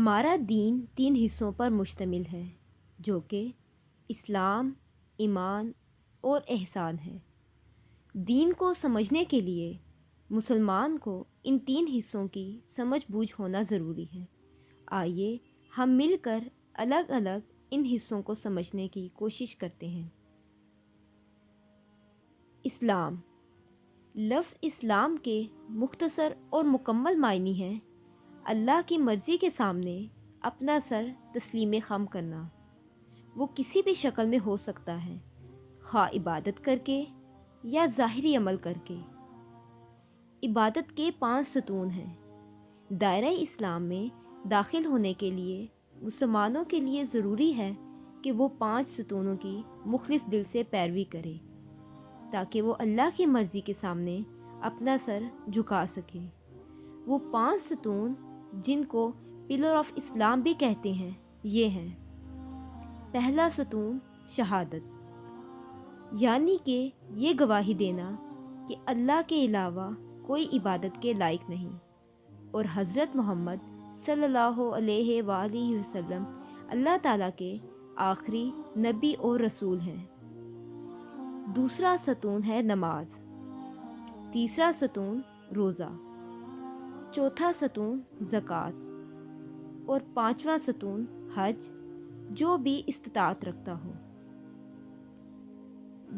ہمارا دین 3 حصوں پر مشتمل ہے جو کہ اسلام، ایمان اور احسان ہے۔ دین کو سمجھنے کے لیے مسلمان کو ان 3 حصوں کی سمجھ بوجھ ہونا ضروری ہے۔ آئیے ہم مل کر الگ الگ ان حصوں کو سمجھنے کی کوشش کرتے ہیں۔ اسلام۔ لفظ اسلام کے مختصر اور مکمل معنی ہیں اللہ کی مرضی کے سامنے اپنا سر تسلیم خم کرنا۔ وہ کسی بھی شکل میں ہو سکتا ہے، خواہ عبادت کر کے یا ظاہری عمل کر کے۔ عبادت کے 5 ستون ہیں۔ دائرہ اسلام میں داخل ہونے کے لیے مسلمانوں کے لیے ضروری ہے کہ وہ 5 ستونوں کی مخلص دل سے پیروی کرے تاکہ وہ اللہ کی مرضی کے سامنے اپنا سر جھکا سکے۔ وہ 5 ستون جن کو پلر آف اسلام بھی کہتے ہیں یہ ہیں۔ پہلا ستون شہادت، یعنی کہ یہ گواہی دینا کہ اللہ کے علاوہ کوئی عبادت کے لائق نہیں اور حضرت محمد صلی اللہ علیہ وآلہ وسلم اللہ تعالیٰ کے آخری نبی اور رسول ہیں۔ دوسرا ستون ہے نماز، تیسرا ستون روزہ، چوتھا ستون زکوٰۃ اور 5واں ستون حج جو بھی استطاعت رکھتا ہو۔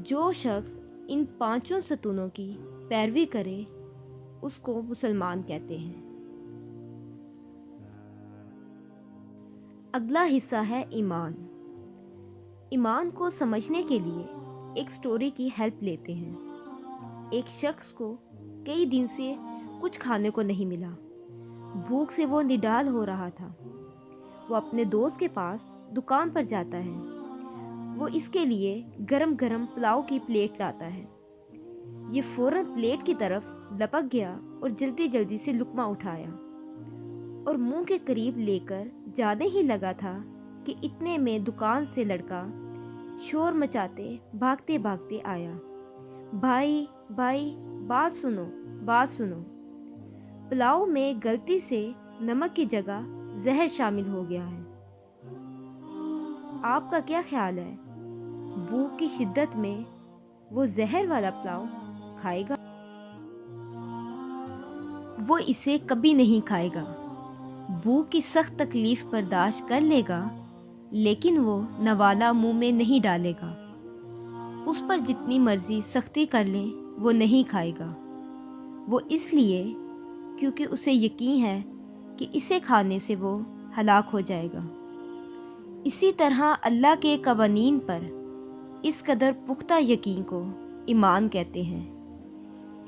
جو شخص ان 5 ستونوں کی پیروی کرے اس کو مسلمان کہتے ہیں۔ اگلا حصہ ہے ایمان۔ ایمان کو سمجھنے کے لیے ایک سٹوری کی ہیلپ لیتے ہیں۔ ایک شخص کو کئی دن سے کچھ کھانے کو نہیں ملا، بھوک سے وہ نڈال ہو رہا تھا۔ وہ اپنے دوست کے پاس دکان پر جاتا ہے۔ وہ اس کے لیے گرم گرم پلاؤ کی پلیٹ لاتا ہے۔ یہ فوراً پلیٹ کی طرف لپک گیا اور جلدی جلدی سے لقمہ اٹھایا اور منہ کے قریب لے کر جانے ہی لگا تھا کہ اتنے میں دکان سے لڑکا شور مچاتے بھاگتے بھاگتے آیا۔ بھائی بھائی بات سنو بات سنو، پلاؤ میں غلطی سے نمک کی جگہ زہر شامل ہو گیا ہے۔ آپ کا کیا خیال ہے؟ بھوک کی شدت میں وہ زہر والا پلاؤ کھائے گا؟ وہ اسے کبھی نہیں کھائے گا۔ بھوک کی سخت تکلیف برداشت کر لے گا لیکن وہ نوالا منہ میں نہیں ڈالے گا۔ اس پر جتنی مرضی سختی کر لیں وہ نہیں کھائے گا۔ وہ اس لیے کیونکہ اسے یقین ہے کہ اسے کھانے سے وہ ہلاک ہو جائے گا۔ اسی طرح اللہ کے قوانین پر اس قدر پختہ یقین کو ایمان کہتے ہیں۔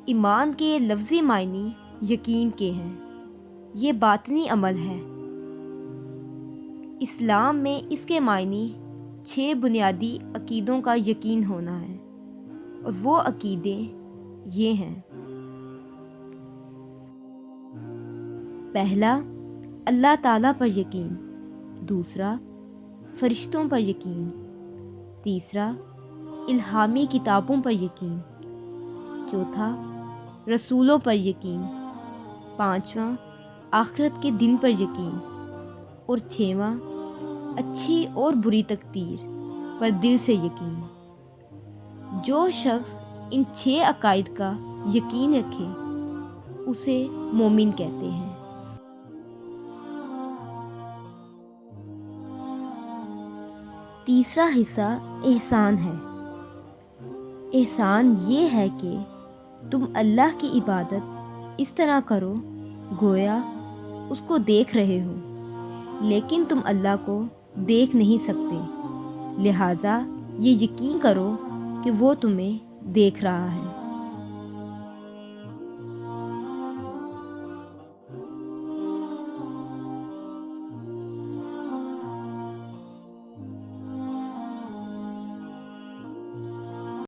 ایمان کے لفظی معنی یقین کے ہیں، یہ باطنی عمل ہے۔ اسلام میں اس کے معنی 6 بنیادی عقیدوں کا یقین ہونا ہے اور وہ عقیدے یہ ہیں۔ پہلا، اللہ تعالیٰ پر یقین۔ دوسرا، فرشتوں پر یقین۔ تیسرا، الہامی کتابوں پر یقین۔ چوتھا، رسولوں پر یقین۔ پانچواں، آخرت کے دن پر یقین۔ اور 6واں، اچھی اور بری تقدیر پر دل سے یقین۔ جو شخص ان 6 عقائد کا یقین رکھے اسے مومن کہتے ہیں۔ تیسرا حصہ احسان ہے۔ احسان یہ ہے کہ تم اللہ کی عبادت اس طرح کرو گویا اس کو دیکھ رہے ہو، لیکن تم اللہ کو دیکھ نہیں سکتے، لہٰذا یہ یقین کرو کہ وہ تمہیں دیکھ رہا ہے۔